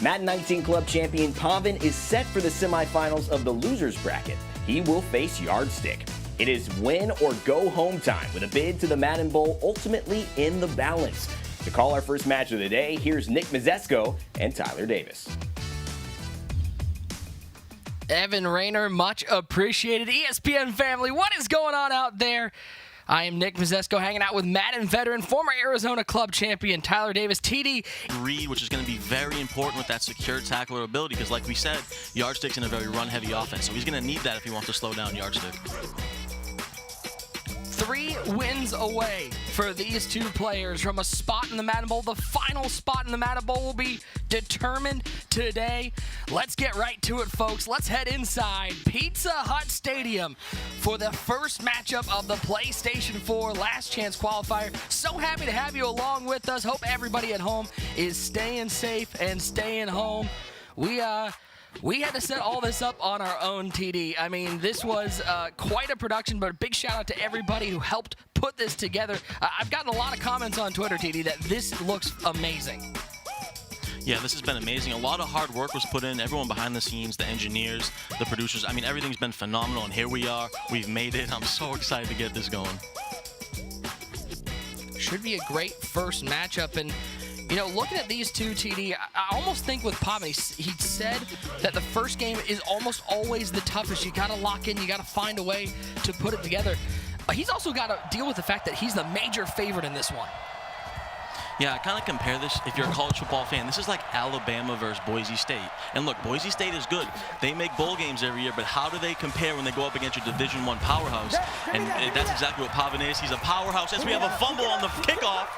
Madden 19 club champion Pavan is set for the semifinals of the losers bracket. He will face YardStick. It is win or go home time with a bid to the Madden Bowl ultimately in the balance. To call our first match of the day, here's Nick Mazzesko and Tyler Davis. Evan Rayner, much appreciated. ESPN family, what is going on out there? I am Nick Mazzesko, hanging out with Madden veteran, former Arizona club champion Tyler Davis. TD. Read, which is going to be very important with that secure tackler ability, because like we said, YardStick's in a very run-heavy offense, so he's going to need that if he wants to slow down YardStick. 3 wins away for these two players from a spot in the Madden Bowl. The final spot in the Madden Bowl will be determined today. Let's get right to it, folks. Let's head inside Pizza Hut Stadium for the first matchup of the PlayStation 4 Last Chance Qualifier. So happy to have you along with us. Hope everybody at home is staying safe and staying home. We had to set all this up on our own, TD. I mean, this was quite a production, but a big shout out to everybody who helped put this together. I've gotten a lot of comments on Twitter, TD, that this looks amazing. Yeah, this has been amazing. A lot of hard work was put in. Everyone behind the scenes, the engineers, the producers. I mean, everything's been phenomenal, and here we are. We've made it. I'm so excited to get this going. Should be a great first matchup, and you know, looking at these two, TD, I almost think with Pavan, he said that the first game is almost always the toughest. You got to lock in. You got to find a way to put it together. He's also got to deal with the fact that he's the major favorite in this one. Yeah, I kind of compare this, if you're a college football fan, this is like Alabama versus Boise State. And look, Boise State is good. They make bowl games every year, but how do they compare when they go up against your Division I powerhouse? And that's exactly what Pavan is. He's a powerhouse. As we have a fumble on the kickoff.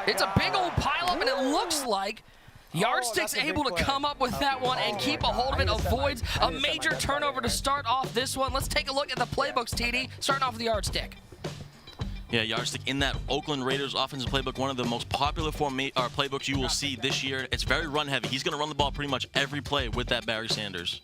It's a big old pileup, and it looks like YardStick's able to come up with that one and keep a hold of it, avoids a major turnover to start off this one. Let's take a look at the playbooks, TD, starting off with the YardStick. Yeah, YardStick in that Oakland Raiders offensive playbook, one of the most popular playbooks you will see this year. It's very run-heavy. He's going to run the ball pretty much every play with that Barry Sanders.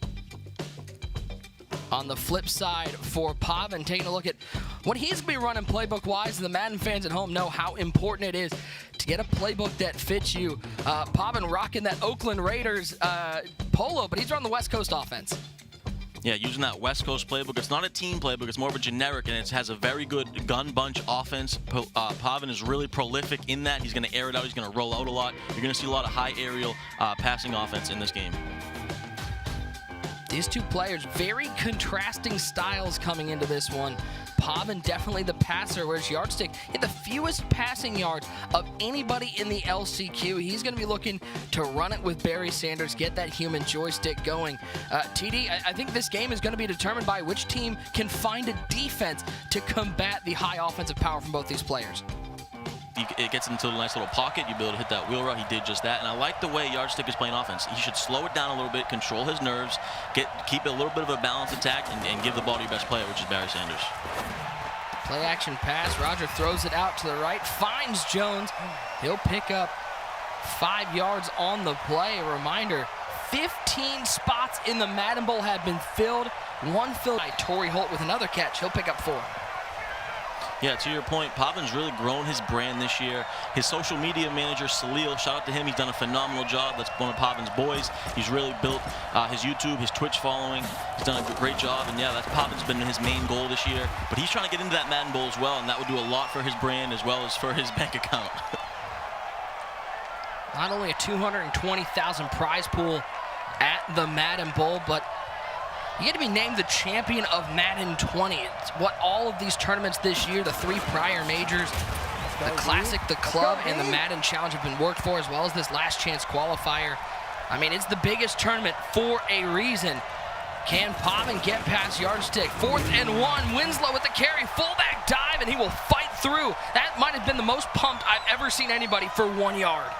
On the flip side for Pavan, taking a look at what he's going to be running playbook-wise, the Madden fans at home know how important it is to get a playbook that fits you. Pavan rocking that Oakland Raiders polo, but he's running the West Coast offense. Yeah, using that West Coast playbook. It's not a team playbook. It's more of a generic, and it has a very good gun bunch offense. Pavan is really prolific in that. He's going to air it out. He's going to roll out a lot. You're going to see a lot of high aerial passing offense in this game. These two players, very contrasting styles coming into this one. Pavan definitely the passer, whereas YardStick hit the fewest passing yards of anybody in the LCQ. He's going to be looking to run it with Barry Sanders, get that human joystick going. TD, I think this game is going to be determined by which team can find a defense to combat the high offensive power from both these players. It gets into a nice little pocket. You'll be able to hit that wheel route. He did just that. And I like the way YardStick is playing offense. He should slow it down a little bit, control his nerves, keep a little bit of a balanced attack, and give the ball to your best player, which is Barry Sanders. Play action pass. Roger throws it out to the right, finds Jones. He'll pick up 5 yards on the play. A reminder, 15 spots in the Madden Bowl have been filled. One filled by Torrey Holt with another catch. He'll pick up 4. Yeah, to your point, Pavan's really grown his brand this year. His social media manager, Salil, shout out to him. He's done a phenomenal job. That's one of Pavan's boys. He's really built his YouTube, his Twitch following. He's done a great job, and yeah, that's Pavan's been his main goal this year. But he's trying to get into that Madden Bowl as well, and that would do a lot for his brand as well as for his bank account. Not only a 220,000 prize pool at the Madden Bowl, but you get to be named the champion of Madden20. It's what all of these tournaments this year, the 3 prior majors, the Classic, the Club, and the Madden Challenge have been worked for, as well as this Last Chance Qualifier. I mean, it's the biggest tournament for a reason. Can Pavan get past YardStick? 4th and 1. Winslow with the carry. Fullback dive, and he will fight through. That might have been the most pumped I've ever seen anybody for 1 yard.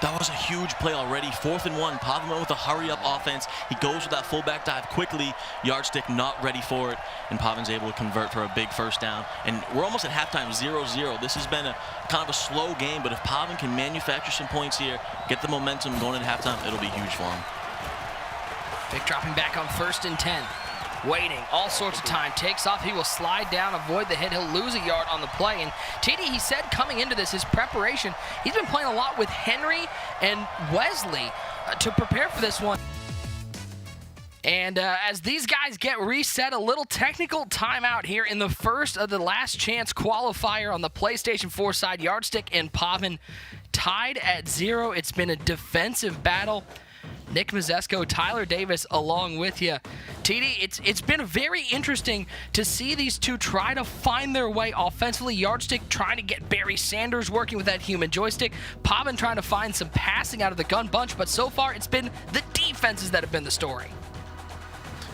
That was a huge play already. 4th and 1. Pavan went with a hurry-up offense. He goes with that fullback dive quickly. YardStick not ready for it, and Pavan's able to convert for a big first down. And we're almost at halftime, 0-0. This has been a kind of a slow game, but if Pavan can manufacture some points here, get the momentum going into halftime, it'll be huge for him. Vic dropping back on 1st and 10. waiting, all sorts of time, takes off, he will slide down, avoid the hit, he'll lose a yard on the play, and TD, he said coming into this, his preparation, he's been playing a lot with Henry and Wesley to prepare for this one. And as these guys get reset, a little technical timeout here in the first of the last chance qualifier on the PlayStation 4 side. YardStick and Pavan tied at 0. It's been a defensive battle. Nick Mazesco, Tyler Davis along with you. TD, it's been very interesting to see these two try to find their way offensively. YardStick trying to get Barry Sanders working with that human joystick. Pavan trying to find some passing out of the gun bunch, but so far it's been the defenses that have been the story.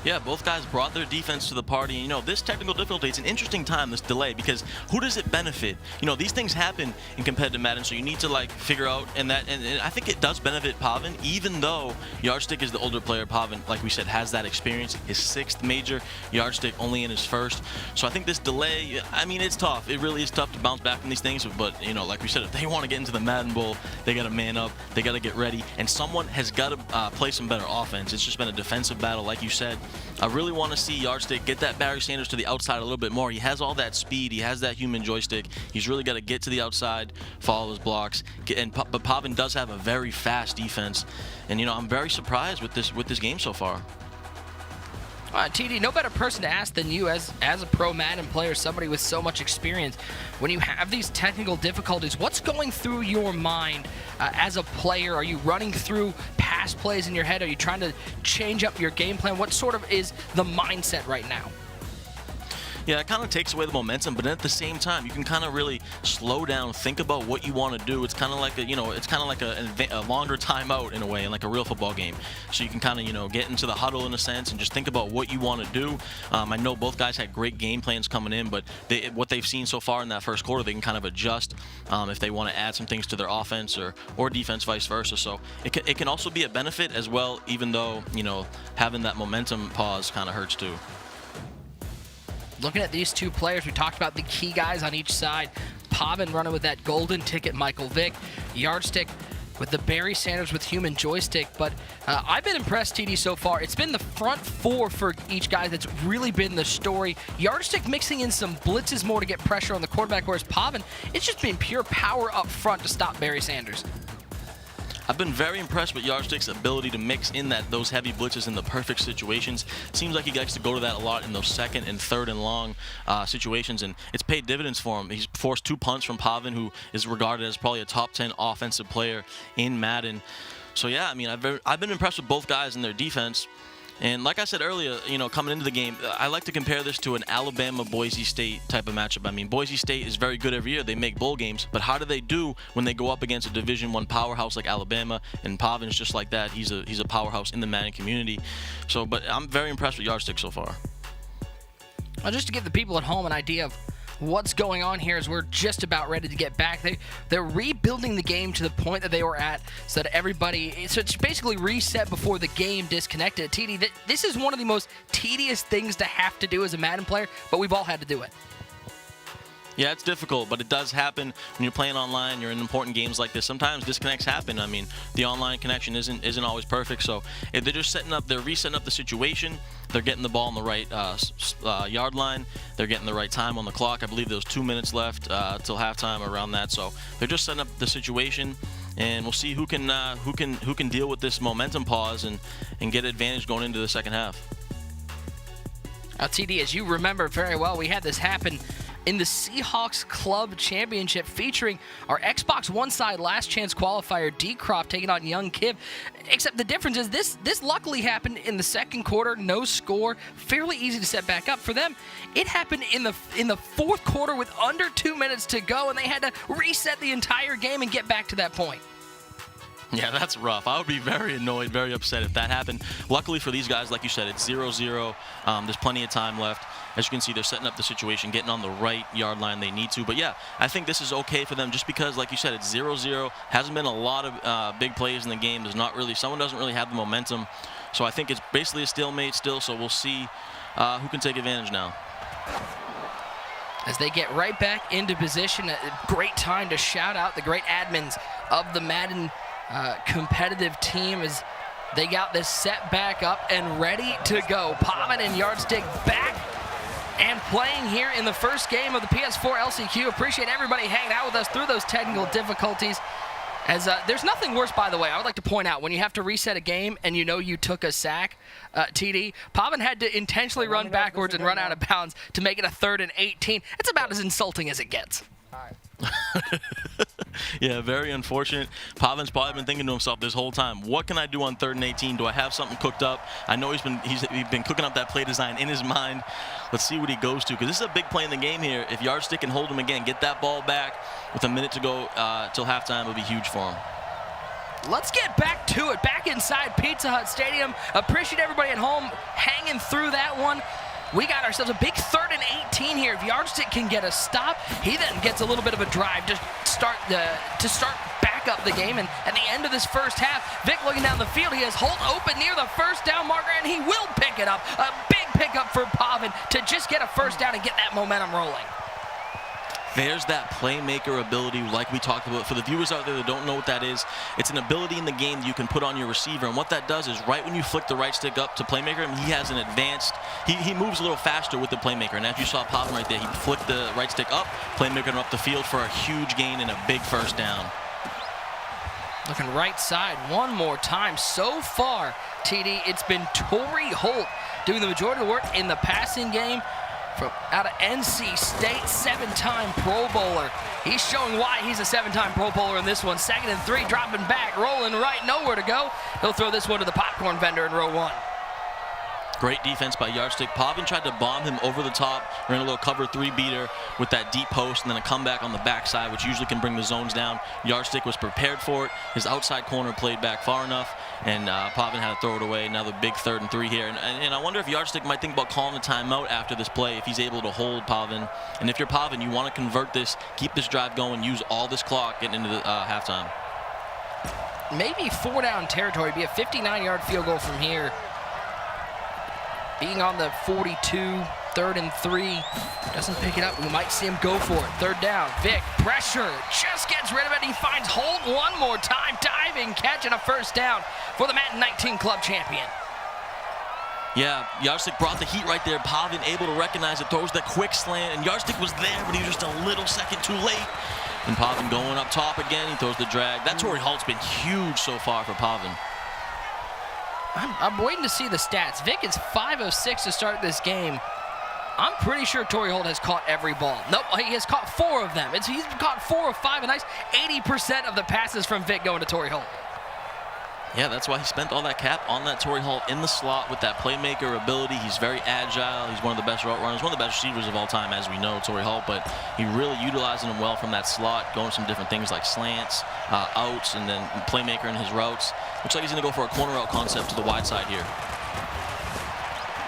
Yeah, both guys brought their defense to the party. You know, this technical difficulty, it's an interesting time, this delay, because who does it benefit? You know, these things happen in competitive Madden, so you need to, like, figure out, and I think it does benefit Pavan, even though YardStick is the older player. Pavan, like we said, has that experience, his 6th major, YardStick only in his 1st. So I think this delay, I mean, it's tough. It really is tough to bounce back from these things, but, you know, like we said, if they want to get into the Madden Bowl, they got to man up, they got to get ready, and someone has got to play some better offense. It's just been a defensive battle, like you said. I really want to see YardStick get that Barry Sanders to the outside a little bit more. He has all that speed. He has that human joystick. He's really got to get to the outside, follow his blocks. But Pavan does have a very fast defense. And, you know, I'm very surprised with this game so far. TD, no better person to ask than you as a pro Madden player, somebody with so much experience. When you have these technical difficulties, what's going through your mind as a player? Are you running through past plays in your head? Are you trying to change up your game plan? What sort of is the mindset right now? Yeah, it kind of takes away the momentum, but at the same time, you can kind of really slow down, think about what you want to do. It's kind of like a longer timeout in a way, in like a real football game. So you can kind of, you know, get into the huddle in a sense and just think about what you want to do. I know both guys had great game plans coming in, but what they've seen so far in that first quarter, they can kind of adjust if they want to add some things to their offense or defense, vice versa. So it can also be a benefit as well, even though, you know, having that momentum pause kind of hurts too. Looking at these two players, we talked about the key guys on each side. Pavan running with that golden ticket, Michael Vick. YardStick with the Barry Sanders with human joystick. But I've been impressed, TD, so far. It's been the front four for each guy that's really been the story. YardStick mixing in some blitzes more to get pressure on the quarterback, whereas Pavan, it's just been pure power up front to stop Barry Sanders. I've been very impressed with YardStick's ability to mix in those heavy blitzes in the perfect situations. Seems like he likes to go to that a lot in those 2nd and 3rd and long situations, and it's paid dividends for him. He's forced 2 punts from Pavan, who is regarded as probably a top 10 offensive player in Madden. So yeah, I mean, I've been impressed with both guys and their defense. And like I said earlier, you know, coming into the game, I like to compare this to an Alabama-Boise State type of matchup. I mean, Boise State is very good every year. They make bowl games. But how do they do when they go up against a Division I powerhouse like Alabama? And Pavan's just like that. He's a powerhouse in the Madden community. So, but I'm very impressed with YardStick so far. Well, just to give the people at home an idea of what's going on here, as we're just about ready to get back. They're rebuilding the game to the point that they were at, so that everybody, so it's basically reset before the game disconnected. TD, this is one of the most tedious things to have to do as a Madden player, but we've all had to do it. Yeah, it's difficult, but it does happen when you're playing online. You're in important games like this. Sometimes disconnects happen. I mean, the online connection isn't always perfect. So if they're just they're resetting up the situation. They're getting the ball on the right yard line. They're getting the right time on the clock. I believe there was 2 minutes left till halftime, around that. So they're just setting up the situation, and we'll see who can deal with this momentum pause and get advantage going into the second half. TD, as you remember very well, we had this happen in the Seahawks Club Championship featuring our Xbox One side last chance qualifier D-Crop taking on Young Kiv. Except the difference is this luckily happened in the second quarter, no score, fairly easy to set back up. For them, it happened in the fourth quarter with under 2 minutes to go, and they had to reset the entire game and get back to that point. Yeah, that's rough. I would be very annoyed, very upset if that happened. Luckily for these guys, like you said, it's 0-0. There's plenty of time left. As you can see, they're setting up the situation, getting on the right yard line they need to. But yeah, I think this is okay for them just because, like you said, it's 0-0. Hasn't been a lot of big plays in the game. Someone doesn't really have the momentum. So I think it's basically a stalemate still. So we'll see who can take advantage now. As they get right back into position, a great time to shout out the great admins of the Madden competitive team, as They got this set back up and ready to go. Pavan and YardStick back and playing here in the first game of the PS4 LCQ. Appreciate everybody hanging out with us through those technical difficulties. As there's nothing worse, by the way, I would like to point out, when you have to reset a game and you know you took a sack, TD, Pavan had to intentionally run backwards and run out of bounds to make it a 3rd and 18. It's about as insulting as it gets. Yeah, very unfortunate. Pavan's probably been thinking to himself this whole time, what can I do on 3rd and 18? Do I have something cooked up? I know he's been cooking up that play design in his mind. Let's see what he goes to, because this is a big play in the game here. If YardStick can hold him again, get that ball back with a minute to go till halftime, it'll be huge for him. Let's get back to it, back inside Pizza Hut Stadium. Appreciate everybody at home hanging through that one. We got ourselves a big 3rd and 18 here. If YardStick can get a stop, he then gets a little bit of a drive to start back up the game. And at the end of this first half, Vic looking down the field, he has Holt open near the first down marker, and he will pick it up. A big pickup for Pavan to just get a first down and get that momentum rolling. There's that playmaker ability like we talked about. For the viewers out there that don't know what that is, it's an ability in the game that you can put on your receiver. And what that does is right when you flick the right stick up to playmaker, he has an advanced, he moves a little faster with the playmaker. And as you saw Pavan right there, he flicked the right stick up, playmaker up the field for a huge gain and a big first down. Looking right side one more time. So far, TD, it's been Torrey Holt doing the majority of the work in the passing game. From out of NC State, 7-time Pro Bowler. He's showing why he's a 7-time Pro Bowler in this one. 2nd and 3, dropping back, rolling right, nowhere to go. He'll throw this one to the popcorn vendor in row 1. Great defense by YardStick. Pavan tried to bomb him over the top, ran a little cover 3 beater with that deep post, and then a comeback on the backside, which usually can bring the zones down. YardStick was prepared for it. His outside corner played back far enough, and Pavan had to throw it away. Now the big 3rd and 3 here. And I wonder if YardStick might think about calling a timeout after this play if he's able to hold Pavan. And if you're Pavan, you want to convert this, keep this drive going, use all this clock getting into the halftime. Maybe 4-down territory, be a 59-yard field goal from here. Being on the 42, 3rd and 3, doesn't pick it up. We might see him go for it. 3rd down, Vic, pressure, just gets rid of it. He finds Holt one more time, diving, catching a first down for the Madden 19 club champion. Yeah, YardStick brought the heat right there. Pavan able to recognize it, throws the quick slant, and YardStick was there, but he was just a little second too late. And Pavan going up top again, he throws the drag. That Torrey Holt's been huge so far for Pavan. I'm waiting to see the stats. Vic is 5 of 6 to start this game. I'm pretty sure Torrey Holt has caught every ball. Nope, he has caught 4 of them. He's caught 4 of 5, a nice 80% of the passes from Vic going to Torrey Holt. Yeah, that's why he spent all that cap on that Torrey Holt in the slot with that playmaker ability. He's very agile. He's one of the best route runners, one of the best receivers of all time, as we know, Torrey Holt. But he really utilizing him well from that slot, going some different things like slants, outs, and then playmaker in his routes. Looks like he's going to go for a corner route concept to the wide side here.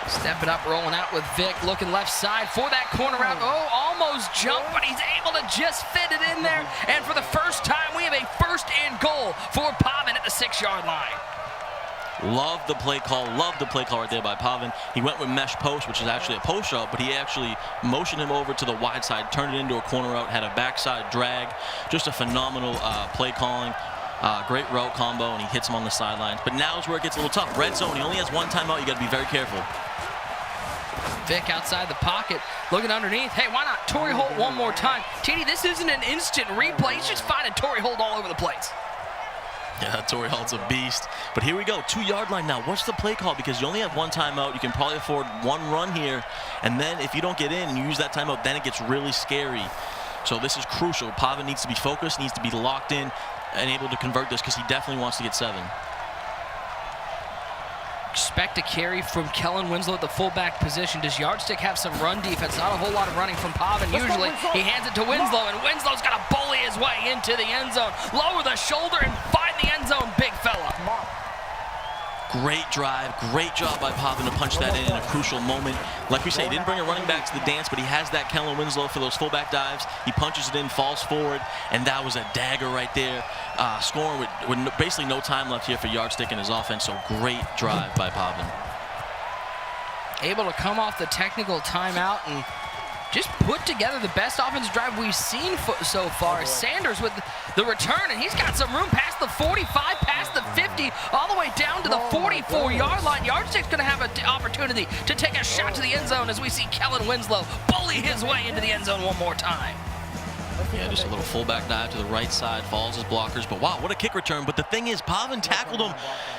Stepping up, rolling out with Vic, looking left side for that corner route. Oh, almost jumped, but he's able to just fit it in there. And for the first time, we have a 1st and goal for Pavan at the 6-yard line. Love the play call right there by Pavan. He went with mesh post, which is actually a post route, but he actually motioned him over to the wide side, turned it into a corner route, had a backside drag. Just a phenomenal play calling. Great route combo, and he hits him on the sidelines. But now is where it gets a little tough. Red zone, he only has 1 timeout. You got to be very careful. Vic outside the pocket, looking underneath. Hey, why not Torrey Holt one more time? TD, this isn't an instant replay. He's just finding Torrey Holt all over the place. Yeah, Torrey Holt's a beast. But here we go, 2-yard line now. What's the play call? Because you only have 1 timeout. You can probably afford 1 run here. And then if you don't get in and you use that timeout, then it gets really scary. So this is crucial. Pavan needs to be focused, needs to be locked in and able to convert this because he definitely wants to get 7. Expect a carry from Kellen Winslow at the fullback position. Does YardStick have some run defense? Not a whole lot of running from Pavan. Usually he hands it to Winslow, and Winslow's got to bully his way into the end zone. Lower the shoulder and find the end zone, big fella. Great drive, great job by Pavan to punch that in a crucial moment. Like we say, he didn't bring a running back to the dance, but he has that Kellen Winslow for those fullback dives. He punches it in, falls forward, and that was a dagger right there. Scoring with basically no time left here for YardStick and his offense, so great drive by Pavan. Able to come off the technical timeout and just put together the best offensive drive we've seen so far. Sanders with the return, and he's got some room past the 45, past the 50, all the way down to the 44-yard line. YardStick's going to have an opportunity to take a shot to the end zone as we see Kellen Winslow bully his way into the end zone one more time. Yeah, just a little fullback dive to the right side, follows his blockers. But wow, what a kick return. But the thing is, Pavan tackled him,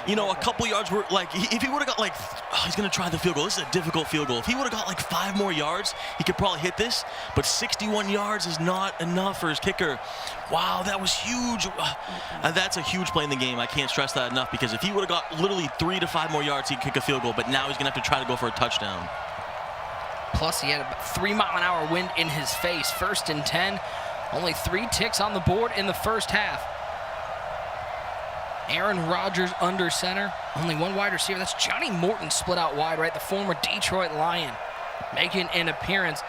you know, a couple yards. Were like, if he would have got like, he's going to try the field goal. This is a difficult field goal. If he would have got like 5 more yards, he could probably hit this. But 61 yards is not enough for his kicker. Wow, that was huge. That's a huge play in the game. I can't stress that enough, because if he would have got literally 3 to 5 more yards, he'd kick a field goal. But now he's going to have to try to go for a touchdown. Plus, he had a 3-mile-an-hour wind in his face. 1st and 10. Only 3 ticks on the board in the first half. Aaron Rodgers under center. Only 1 wide receiver. That's Johnny Morton split out wide, right? The former Detroit Lion making an appearance.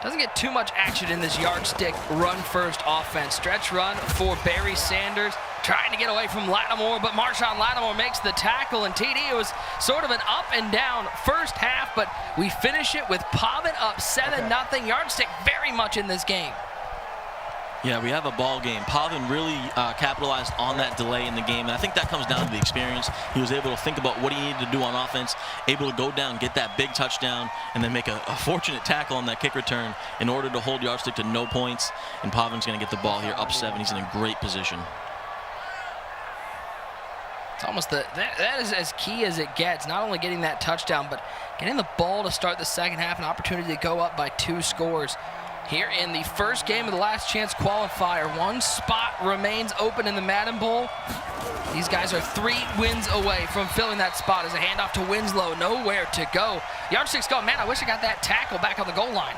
Doesn't get too much action in this YardStick run-first offense. Stretch run for Barry Sanders. Trying to get away from Lattimore, but Marshawn Lattimore makes the tackle. And TD, it was sort of an up and down first half, but we finish it with Pavan up 7-0. YardStick very much in this game. Yeah, we have a ball game. Pavan really capitalized on that delay in the game, and I think that comes down to the experience. He was able to think about what he needed to do on offense, able to go down, get that big touchdown, and then make a fortunate tackle on that kick return in order to hold YardStick to no points. And Pavan's going to get the ball here up 7. He's in a great position. It's almost that is as key as it gets. Not only getting that touchdown, but getting the ball to start the second half, an opportunity to go up by 2 scores. Here in the first game of the last chance qualifier, 1 spot remains open in the Madden Bowl. These guys are 3 wins away from filling that spot as a handoff to Winslow, nowhere to go. YardStick's going, man, I wish I got that tackle back on the goal line.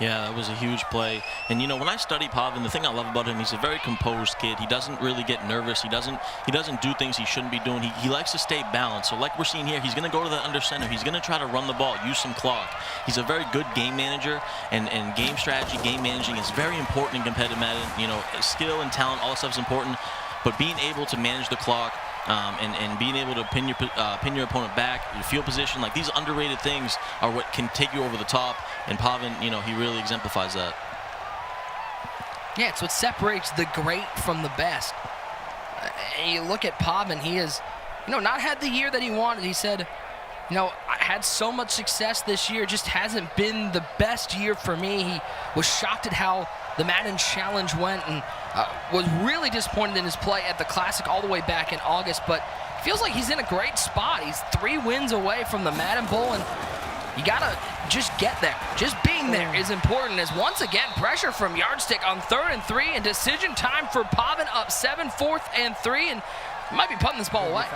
Yeah, that was a huge play. And you know, when I study Pavan, the thing I love about him, he's a very composed kid. He doesn't really get nervous. He doesn't do things he shouldn't be doing. He likes to stay balanced. So like we're seeing here, he's going to go to the under center. He's going to try to run the ball, use some clock. He's a very good game manager, and game strategy, game managing is very important in competitive Madden. You know, skill and talent, all that stuff is important, but being able to manage the clock, and being able to pin your opponent back, your field position, like these underrated things are what can take you over the top. And Pavan, you know, he really exemplifies that. Yeah, it's what separates the great from the best. And you look at Pavan, he has, you know, not had the year that he wanted. He said, you know, I had so much success this year, just hasn't been the best year for me. He was shocked at how the Madden Challenge went, and was really disappointed in his play at the Classic all the way back in August, but feels like he's in a great spot. He's 3 wins away from the Madden Bowl, and you gotta just get there. Just being there is important, as once again, pressure from YardStick on 3rd and 3, and decision time for Pavan up 7, 4th and 3, and might be putting this ball away.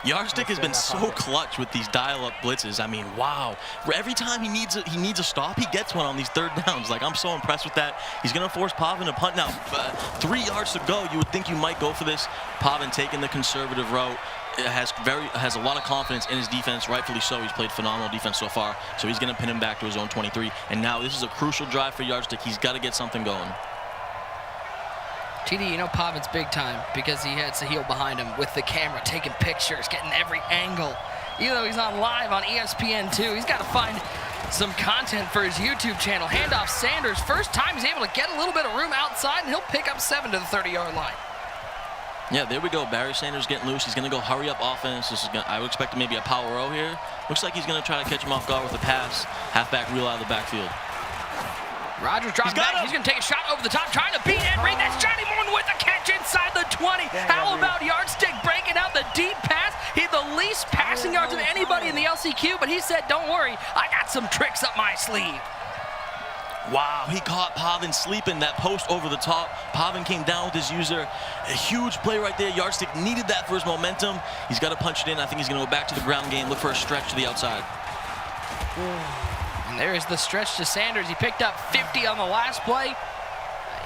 YardStick has been so clutch with these dial-up blitzes. I mean, wow. Every time he needs a stop, he gets one on these 3rd downs. Like, I'm so impressed with that. He's going to force Pavan to punt now. 3 yards to go. You would think you might go for this. Pavan taking the conservative route. Has a lot of confidence in his defense, rightfully so. He's played phenomenal defense so far, so he's going to pin him back to his own 23. And now this is a crucial drive for YardStick. He's got to get something going. TD, you know Pavan's big time because he had Sahil behind him with the camera, taking pictures, getting every angle. Even though he's on live on ESPN2, he's got to find some content for his YouTube channel. Handoff Sanders, first time he's able to get a little bit of room outside, and he'll pick up 7 to the 30-yard line. Yeah, there we go. Barry Sanders getting loose. He's going to go hurry up offense. I would expect maybe a power row here. Looks like he's going to try to catch him off guard with a pass. Halfback reel out of the backfield. Rodgers drops back. He's going to take a shot over the top, trying to beat Ed Reed. That's Johnny Morton with the catch inside the 20. How about YardStick breaking out the deep pass? He had the least passing yards of anybody in the LCQ, but he said, don't worry, I got some tricks up my sleeve. Wow, he caught Pavan sleeping, that post over the top. Pavan came down with his user. A huge play right there. YardStick needed that for his momentum. He's got to punch it in. I think he's going to go back to the ground game, look for a stretch to the outside. And there is the stretch to Sanders. He picked up 50 on the last play.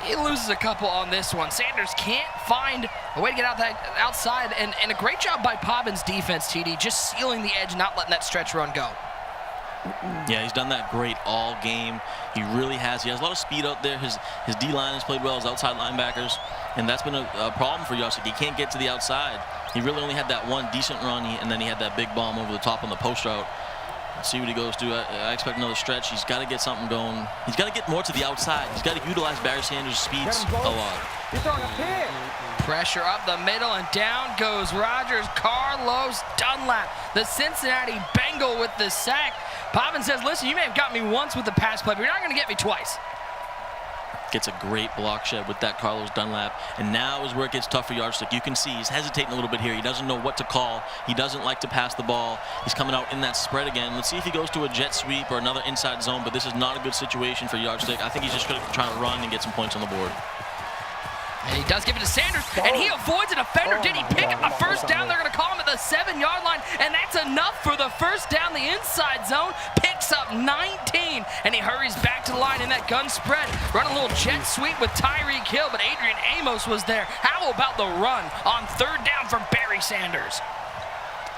He loses a couple on this one. Sanders can't find a way to get out that outside, and a great job by Pavan's defense, TD, just sealing the edge, not letting that stretch run go. Yeah, he's done that great all game. He really has. He has a lot of speed out there. His D-line has played well, his outside linebackers, and that's been a problem for YardStick. He can't get to the outside. He really only had that one decent run, and then he had that big bomb over the top on the post route. Let's see what he goes to. I expect another stretch. He's got to get something going. He's got to get more to the outside. He's got to utilize Barry Sanders' speeds a lot. You're throwing a pick. Pressure up the middle, and down goes Rogers. Carlos Dunlap, the Cincinnati Bengal, with the sack. Pavan says, listen, you may have got me once with the pass play, but you're not going to get me twice. Gets a great block shed with that Carlos Dunlap, and now is where it gets tough for YardStick. You can see he's hesitating a little bit here. He doesn't know what to call. He doesn't like to pass the ball. He's coming out in that spread again. Let's see if he goes to a jet sweep or another inside zone, but this is not a good situation for YardStick. I think he's just trying to run and get some points on the board. And he does give it to Sanders, and he avoids an offender. Did he pick up a first down? They're going to call him at the 7-yard line, and that's enough for the first down. The inside zone picks up 19, and he hurries back to the line in that gun spread. Run a little jet sweep with Tyreek Hill, but Adrian Amos was there. How about the run on 3rd down for Barry Sanders?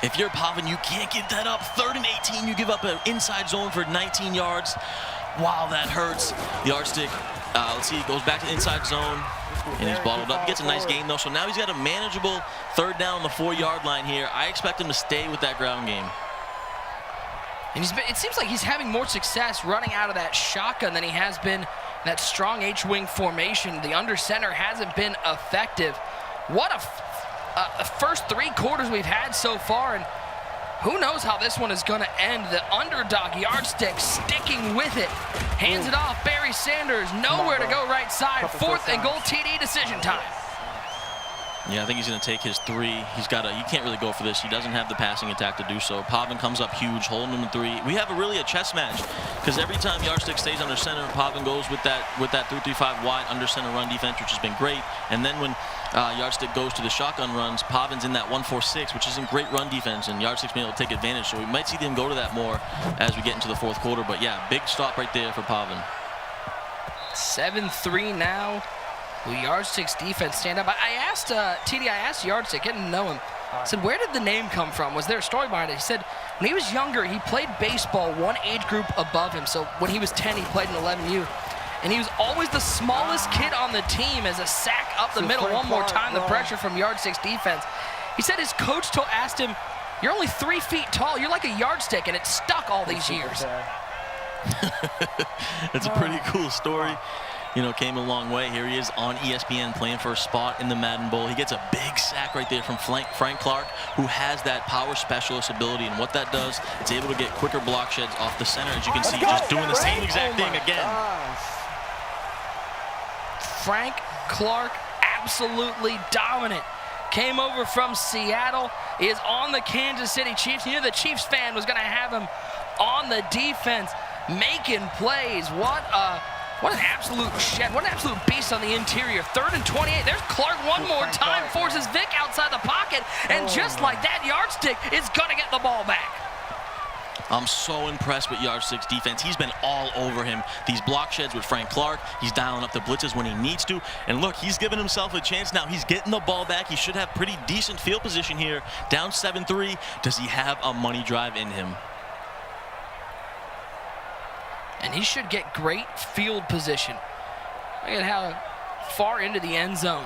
If you're Pavan, you can't give that up. 3rd and 18, you give up an inside zone for 19 yards. Wow, that hurts. YardStick, let's see, goes back to the inside zone. And he's bottled up. He gets a nice gain, though. So now he's got a manageable 3rd down on the 4-yard line here. I expect him to stay with that ground game. And it seems like he's having more success running out of that shotgun than he has been in that strong H-wing formation. The under center hasn't been effective. What a first 3 quarters we've had so far, and who knows how this one is going to end. The underdog YardStick sticking with it. Hands it off. Barry Sanders nowhere to go right side. 4th and goal, TD decision time. Yeah, I think he's going to take his 3. He's got you can't really go for this. He doesn't have the passing attack to do so. Pavan comes up huge, holding him in 3. We have really a chess match, because every time YardStick stays under center, Pavan goes with that 3-3-5 wide under center run defense, which has been great. And then when YardStick goes to the shotgun runs, Pavan's in that 1-4-6, which is a great run defense, and YardStick's been able to take advantage. So we might see them go to that more as we get into the 4th quarter. But yeah, big stop right there for Pavan. 7-3 now. Will YardStick's defense stand up? I asked TD, I asked YardStick, didn't know him. I said, where did the name come from? Was there a story behind it? He said, when he was younger, he played baseball one age group above him. So when he was 10, he played in 11U. And he was always the smallest kid on the team as a sack up the middle. One more time, the pressure from YardStick's defense. He said his coach asked him, you're only 3 feet tall. You're like a yardstick, and it's stuck all these years. That's a pretty cool story. You know, came a long way. Here he is on ESPN playing for a spot in the Madden Bowl. He gets a big sack right there from Frank Clark, who has that power specialist ability. And what that does, it's able to get quicker block sheds off the center. As you can see, just doing the same exact thing again. Frank Clark, absolutely dominant. Came over from Seattle, is on the Kansas City Chiefs. You knew the Chiefs fan was going to have him on the defense, making plays. What an absolute shed. What an absolute beast on the interior. 3rd and 28. There's Clark one more time. Forces Vic outside the pocket. And just like that, YardStick is going to get the ball back. I'm so impressed with YardStick's defense. He's been all over him. These block sheds with Frank Clark. He's dialing up the blitzes when he needs to. And look, he's giving himself a chance now. He's getting the ball back. He should have pretty decent field position here. Down 7-3. Does he have a money drive in him? And he should get great field position. Look at how far into the end zone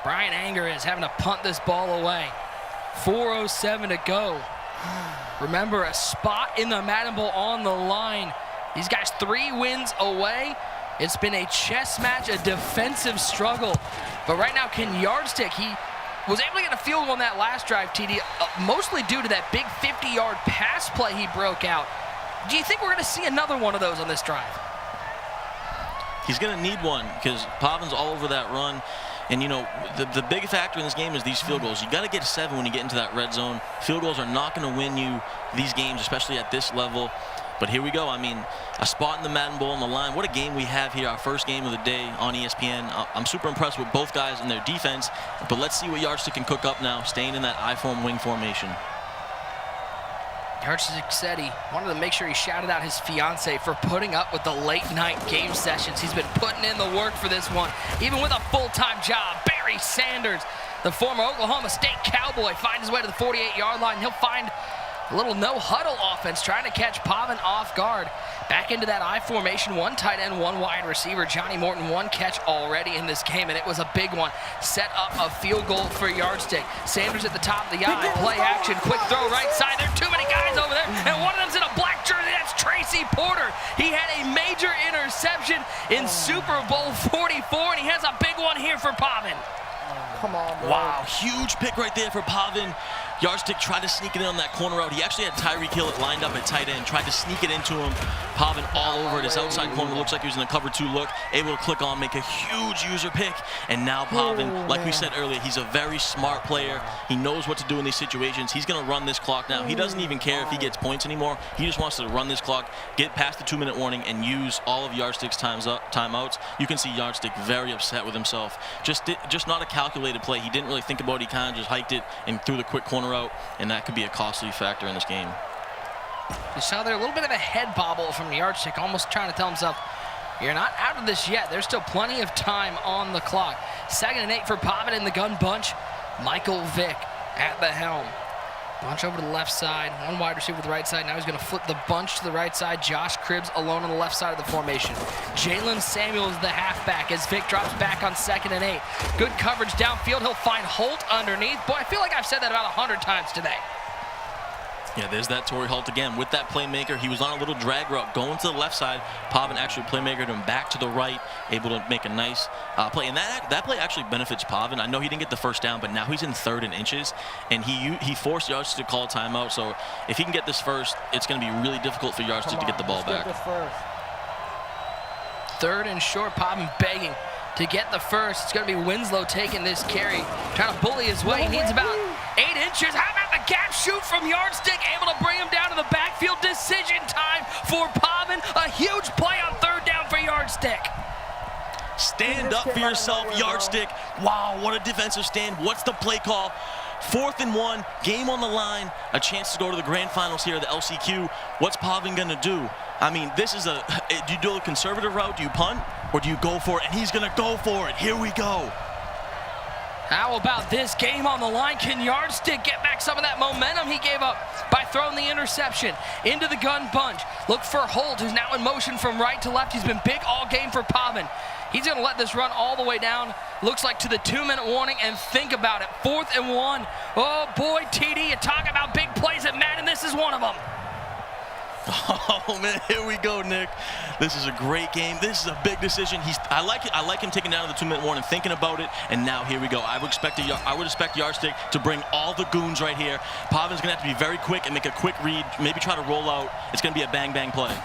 Brian Anger is, having to punt this ball away. 4:07 to go. Remember, a spot in the Madden Bowl on the line. These guys 3 wins away. It's been a chess match, a defensive struggle. But right now, can YardStick, he was able to get a field goal on that last drive, TD, mostly due to that big 50-yard pass play he broke out. Do you think we're going to see another one of those on this drive? He's going to need one, because Pavan's all over that run. And, you know, the big factor in this game is these field goals. You got to get 7 when you get into that red zone. Field goals are not going to win you these games, especially at this level. But here we go. I mean, a spot in the Madden Bowl on the line. What a game we have here, our first game of the day on ESPN. I'm super impressed with both guys and their defense. But let's see what YardStick can cook up now, staying in that I-form wing formation. YardStick said he wanted to make sure he shouted out his fiance for putting up with the late-night game sessions. He's been putting in the work for this one, even with a full-time job. Barry Sanders, the former Oklahoma State Cowboy, finds his way to the 48-yard line. He'll find a little no-huddle offense, trying to catch Pavan off guard. Back into that I formation, 1 tight end, 1 wide receiver. Johnny Morton, 1 catch already in this game, and it was a big one. Set up a field goal for YardStick. Sanders at the top of the eye, play action, quick throw right side. There are too many guys over there, and one of them's in a black jersey. That's Tracy Porter. He had a major interception in Super Bowl 44, and he has a big one here for Pavan. Come on, bro. Wow, huge pick right there for Pavan. YardStick tried to sneak it in on that corner route. He actually had Tyreek Hill lined up at tight end, tried to sneak it into him. Pavan all over it. His outside corner looks like he was in a cover 2 look, able to click on, make a huge user pick. And now Pavan, like we said earlier, he's a very smart player. He knows what to do in these situations. He's going to run this clock now. He doesn't even care if he gets points anymore. He just wants to run this clock, get past the 2-minute warning, and use all of YardStick's timeouts. You can see YardStick very upset with himself. Just not a calculated play. He didn't really think about it. He kind of just hiked it and threw the quick corner out, and that could be a costly factor in this game. You saw there a little bit of a head bobble from YardStick, almost trying to tell himself, you're not out of this yet. There's still plenty of time on the clock. 2nd and 8 for Pavan in the gun bunch. Michael Vick at the helm. Bunch over to the left side. One wide receiver to the right side. Now he's going to flip the bunch to the right side. Josh Cribbs alone on the left side of the formation. Jalen Samuels is the halfback as Vick drops back on 2nd and 8. Good coverage downfield. He'll find Holt underneath. Boy, I feel like I've said that about 100 times today. Yeah, there's that Torrey Holt again with that playmaker. He was on a little drag route going to the left side. Pavan actually playmakered him back to the right, able to make a nice play. And that play actually benefits Pavan. I know he didn't get the first down, but now he's in 3rd and inches, and he forced YardStick to call a timeout. So if he can get this first, it's going to be really difficult for YardStick to get the ball back. 3rd and short. Pavan begging to get the first. It's going to be Winslow taking this carry, trying to bully his way. He needs about 8 inches. How about the gap shoot from YardStick, able to bring him down to the backfield. Decision time for Pavan. A huge play on 3rd down for YardStick. Stand up for yourself, YardStick. Wow, what a defensive stand. What's the play call? 4th and 1, game on the line, a chance to go to the grand finals here at the LCQ. What's Pavan gonna do? I mean, this is do you do a conservative route? Do you punt? Or do you go for it? And he's gonna go for it. Here we go. How about this game on the line? Can YardStick get back some of that momentum he gave up by throwing the interception into the gun bunch? Look for Holt, who's now in motion from right to left. He's been big all game for Pavan. He's going to let this run all the way down. Looks like to the 2-minute warning, and think about it. 4th and 1. Oh, boy, TD, you talk about big plays at Madden. This is one of them. Oh, man, here we go, Nick. This is a great game. This is a big decision. I like it. I like him taking down the 2-minute warning, thinking about it, and now here we go. I would expect YardStick to bring all the goons right here. Pavan's going to have to be very quick and make a quick read, maybe try to roll out. It's going to be a bang-bang play.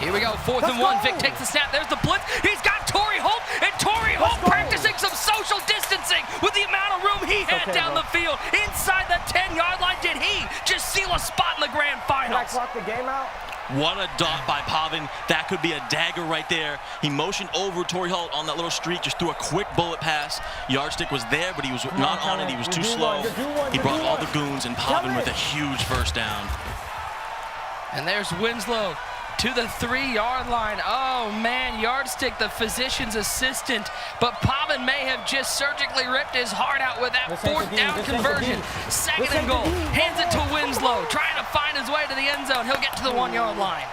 Here we go, 4th and 1. Vick takes the snap. There's the blitz. He's got Torrey Holt, and Torrey Holt practicing some social distancing with the amount of room he had down the field. Inside the 10-yard line, did he just seal a spot in the grand finals? Can I clock the game out? What a dot by Pavan. That could be a dagger right there. He motioned over Torrey Holt on that little streak, just threw a quick bullet pass. YardStick was there, but he was not on it. He was too slow. He brought all the goons, and Pavan with a huge first down. And there's Winslow to the 3-yard line. Oh man, YardStick, the physician's assistant, but Pavan may have just surgically ripped his heart out with that 4th down conversion. 2nd and goal, hands it to Winslow, trying to find his way to the end zone. He'll get to the 1-yard line.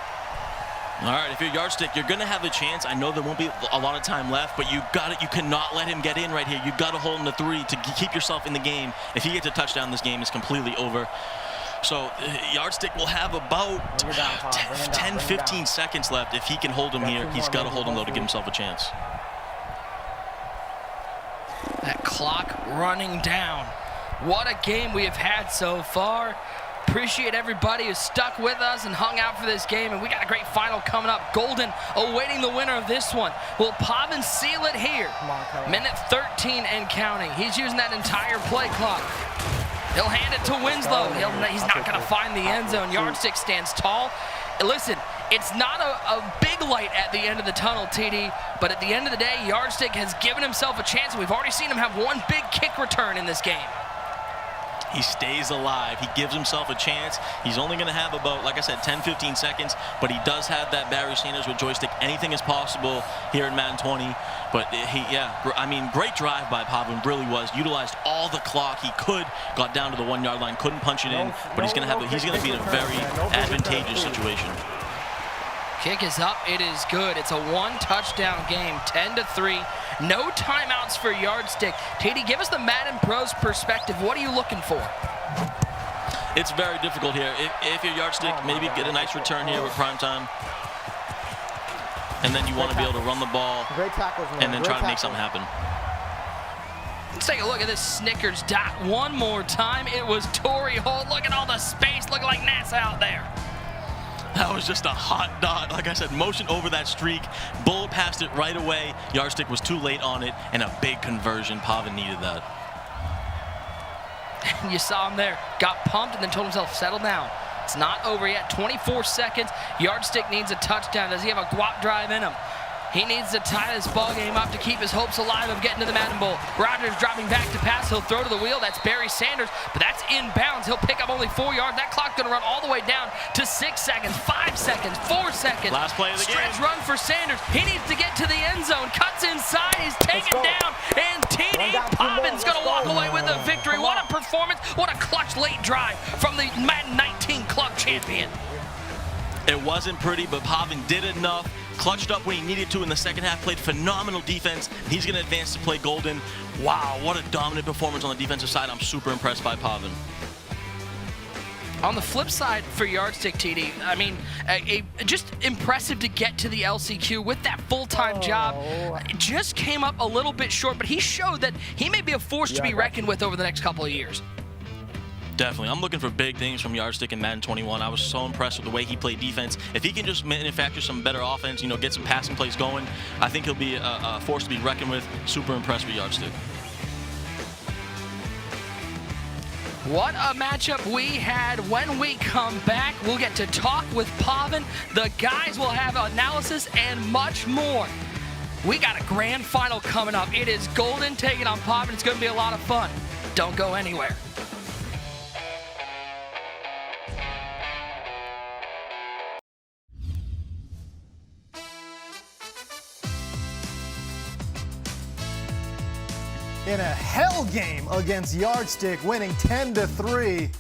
All right, if you're YardStick, you're gonna have a chance. I know there won't be a lot of time left, but you cannot let him get in right here. You gotta hold him to 3 to keep yourself in the game. If he gets a touchdown, this game is completely over. So YardStick will have about 10, 15 seconds left. If he can hold him here, he's got to hold him, though, to give himself a chance. That clock running down. What a game we have had so far. Appreciate everybody who stuck with us and hung out for this game, and we got a great final coming up. Golden awaiting the winner of this one. Will Pavan seal it here? Minute 13 and counting. He's using that entire play clock. He'll hand it to Winslow. He's not going to find the end zone. YardStick stands tall. Listen, it's not a big light at the end of the tunnel, TD, but at the end of the day, YardStick has given himself a chance. We've already seen him have one big kick return in this game. He stays alive. He gives himself a chance. He's only going to have about, like I said, 10, 15 seconds, but he does have that Barry Sanders with joystick. Anything is possible here in Madden 20. But I mean, great drive by Pavan, really was. Utilized all the clock he could. Got down to the 1-yard line, couldn't punch it in, but he's going to be in a very advantageous situation. Kick is up. It is good. It's a 1-touchdown game, 10-3. No timeouts for YardStick. TD, give us the Madden Pros perspective. What are you looking for? It's very difficult here. If you're YardStick, maybe get a nice return here with prime time. And then you want to be able to run the ball and then try to make something happen. Let's take a look at this Snickers dot one more time. It was Torrey Holt. Look at all the space, looking like NASA out there. That was just a hot dot. Like I said, motion over that streak. Bullet passed it right away. YardStick was too late on it, and a big conversion. Pavan needed that. You saw him there. Got pumped and then told himself, settle down. It's not over yet. 24 seconds. YardStick needs a touchdown. Does he have a guap drive in him? He needs to tie this ball game up to keep his hopes alive of getting to the Madden Bowl. Rodgers dropping back to pass. He'll throw to the wheel. That's Barry Sanders, but that's inbounds. He'll pick up only 4 yards. That clock's going to run all the way down to 6 seconds, 5 seconds, 4 seconds. Last play of the Stretch game. run for Sanders. He needs to get to the end zone. Cuts inside. He's taken down. And TD Pavan's going to walk away with the victory. What a performance. What a clutch late drive from the Madden 19 club champion. It wasn't pretty, but Pavan did enough. Clutched up when he needed to in the second half, played phenomenal defense. He's going to advance to play Golden. Wow, what a dominant performance on the defensive side. I'm super impressed by Pavan. On the flip side for YardStick, TD, I mean, just impressive to get to the LCQ with that full-time job. It just came up a little bit short, but he showed that he may be a force to be reckoned with over the next couple of years. Definitely. I'm looking for big things from YardStick in Madden 21. I was so impressed with the way he played defense. If he can just manufacture some better offense, get some passing plays going, I think he'll be a force to be reckoned with. Super impressed with YardStick. What a matchup we had. When we come back, we'll get to talk with Pavan. The guys will have analysis and much more. We got a grand final coming up. It is Golden taking on Pavan. It's going to be a lot of fun. Don't go anywhere. In a hell game against YardStick, winning 10-3.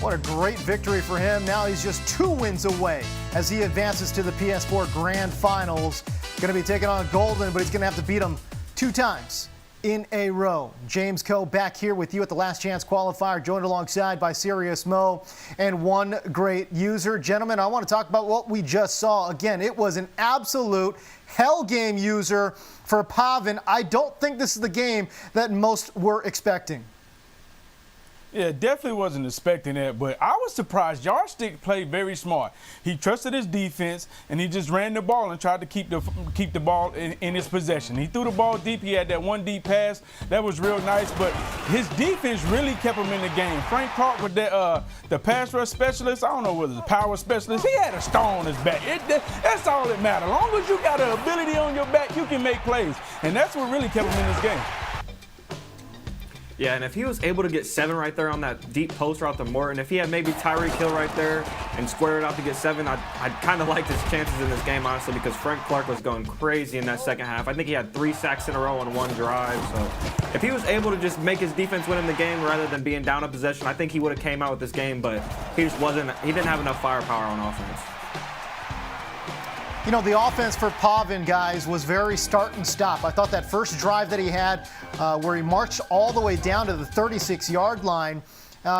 What a great victory for him. Now he's just 2 wins away as he advances to the PS4 Grand Finals. Going to be taking on Golden, but he's going to have to beat him 2 times in a row. James Coe back here with you at the Last Chance Qualifier, joined alongside by Serious Mo and one great user. Gentlemen, I want to talk about what we just saw. Again, it was an absolute hell game, user, for Pavan. I don't think this is the game that most were expecting. Yeah, definitely wasn't expecting that, but I was surprised. YardStick played very smart. He trusted his defense, and he just ran the ball and tried to keep the ball in his possession. He threw the ball deep. He had that one deep pass. That was real nice, but his defense really kept him in the game. Frank Clark with that, the pass rush specialist, I don't know whether it's the power specialist, he had a star on his back. That's all that matters. As long as you got an ability on your back, you can make plays, and that's what really kept him in this game. Yeah, and if he was able to get 7 right there on that deep post route to Morton, if he had maybe Tyreek Hill right there and square it out to get 7, I'd kind of like his chances in this game, honestly, because Frank Clark was going crazy in that second half. I think he had 3 sacks in a row on one drive. So if he was able to just make his defense win in the game rather than being down a possession, I think he would have came out with this game, but he didn't have enough firepower on offense. You know, the offense for Pavan, guys, was very start and stop. I thought that first drive that he had where he marched all the way down to the 36-yard line,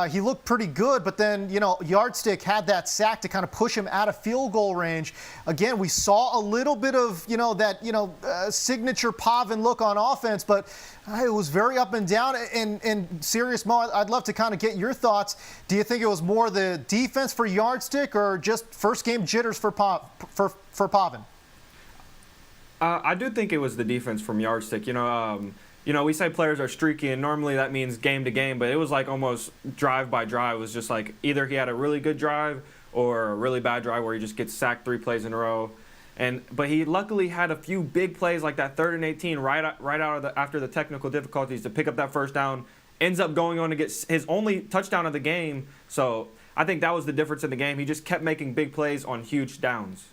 he looked pretty good, but then, YardStick had that sack to kind of push him out of field goal range. Again, we saw a little bit of, that, signature Pavan look on offense, but it was very up and down. And Serious Mo, I'd love to kind of get your thoughts. Do you think it was more the defense for YardStick or just first game jitters for Pavan? I do think it was the defense from YardStick. We say players are streaky, and normally that means game to game, but it was like almost drive by drive. It was just like either he had a really good drive or a really bad drive where he just gets sacked 3 plays in a row. But he luckily had a few big plays like that 3rd and 18 after the technical difficulties to pick up that first down. Ends up going on to get his only touchdown of the game. So I think that was the difference in the game. He just kept making big plays on huge downs.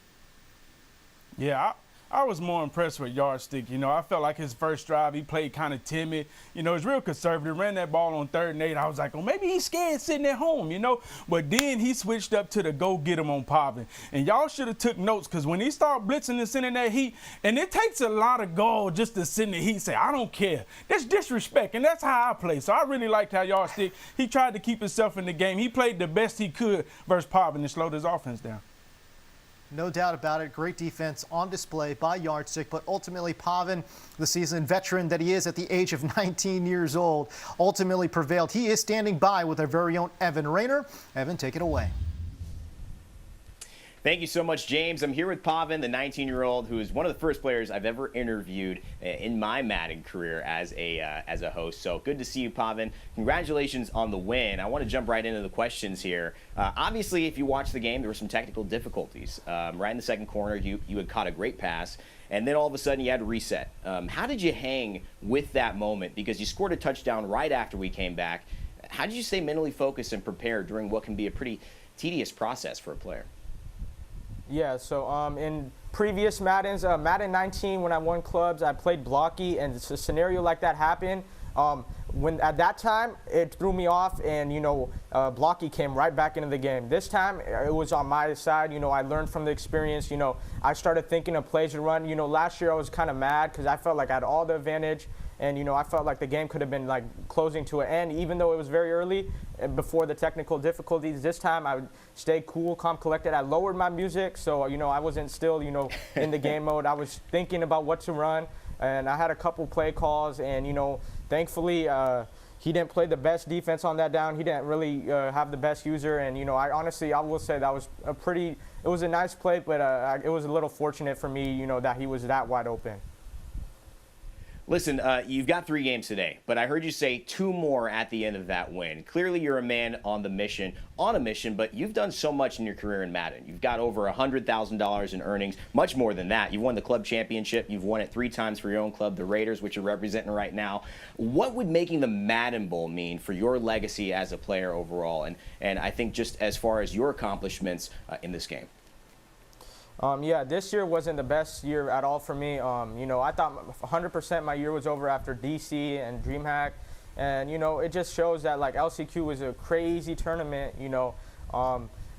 Yeah, I was more impressed with YardStick. I felt like his first drive, he played kind of timid. He's real conservative, ran that ball on 3rd and 8. I was like, maybe he's scared sitting at home, But then he switched up to the go get him on Pavan. And y'all should have took notes, because when he started blitzing and sending that heat, and it takes a lot of gall just to send the heat, say, I don't care. That's disrespect, and that's how I play. So I really liked how YardStick, he tried to keep himself in the game. He played the best he could versus Pavan and slowed his offense down. No doubt about it. Great defense on display by YardStick, but ultimately Pavan, the seasoned veteran that he is at the age of 19 years old, ultimately prevailed. He is standing by with our very own Evan Rayner. Evan, take it away. Thank you so much, James. I'm here with Pavan, the 19-year-old who is one of the first players I've ever interviewed in my Madden career as a host. So good to see you, Pavan. Congratulations on the win. I want to jump right into the questions here. Obviously, if you watched the game, there were some technical difficulties. Right in the second corner, you had caught a great pass, and then all of a sudden you had to reset. How did you hang with that moment? Because you scored a touchdown right after we came back. How did you stay mentally focused and prepared during what can be a pretty tedious process for a player? Yeah, so in previous Maddens, Madden 19, when I won clubs, I played blocky, and a scenario like that happened. When at that time, it threw me off, and blocky came right back into the game. This time, it was on my side. I learned from the experience. I started thinking of plays to run. Last year I was kind of mad because I felt like I had all the advantage. And, I felt like the game could have been, like, closing to an end, even though it was very early before the technical difficulties. This time, I would stay cool, calm, collected. I lowered my music, so, I wasn't still, in the game mode. I was thinking about what to run, and I had a couple play calls. And, thankfully, he didn't play the best defense on that down. He didn't really have the best user. And, I will say that was it was a nice play, but it was a little fortunate for me, that he was that wide open. Listen, you've got 3 games today, but I heard you say 2 more at the end of that win. Clearly, you're a man on a mission, but you've done so much in your career in Madden. You've got over $100,000 in earnings, much more than that. You've won the club championship. You've won it 3 times for your own club, the Raiders, which you're representing right now. What would making the Madden Bowl mean for your legacy as a player overall? And I think just as far as your accomplishments in this game. Yeah, this year wasn't the best year at all for me. I thought 100% my year was over after DC and DreamHack. And, it just shows that, like, LCQ was a crazy tournament,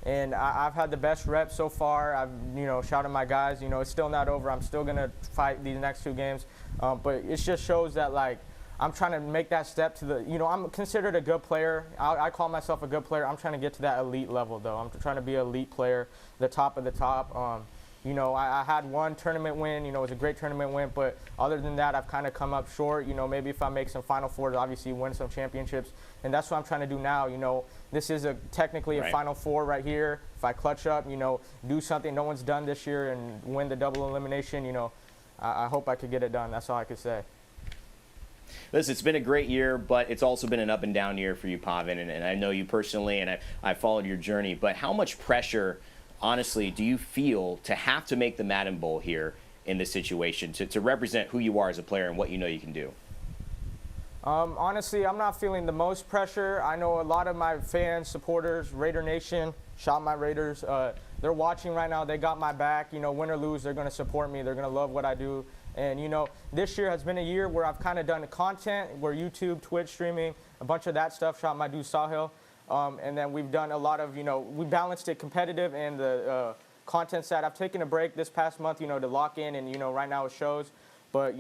and I've had the best reps so far. I've, shouted my guys, it's still not over. I'm still going to fight these next 2 games. But it just shows that, like, I'm trying to make that step to the, I'm considered a good player. I call myself a good player. I'm trying to get to that elite level, though. I'm trying to be an elite player, the top of the top. I had 1 tournament win. It was a great tournament win. But other than that, I've kind of come up short. Maybe if I make some Final Fours, obviously win some championships. And that's what I'm trying to do now. This is technically a Final Four right here. If I clutch up, do something no one's done this year and win the double elimination, I hope I could get it done. That's all I could say. Listen, it's been a great year, but it's also been an up and down year for you, Pavan, and I know you personally, and I followed your journey. But how much pressure, honestly, do you feel to have to make the Madden Bowl here in this situation, to represent who you are as a player and what you know you can do? Honestly, I'm not feeling the most pressure. I know a lot of my fans, supporters, Raider Nation, shout my Raiders, they're watching right now. They got my back. Win or lose, they're going to support me. They're going to love what I do. And, this year has been a year where I've kind of done content, where YouTube, Twitch streaming, a bunch of that stuff, shot my dude Sahil. And then we've done a lot of, we balanced it competitive and the content side. I've taken a break this past month, to lock in, and, right now it shows. But,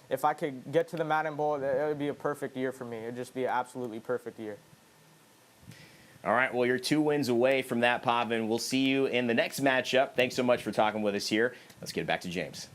if I could get to the Madden Bowl, it would be a perfect year for me. It would just be an absolutely perfect year. All right, well, you're 2 wins away from that, Pavan. We'll see you in the next matchup. Thanks so much for talking with us here. Let's get back to James.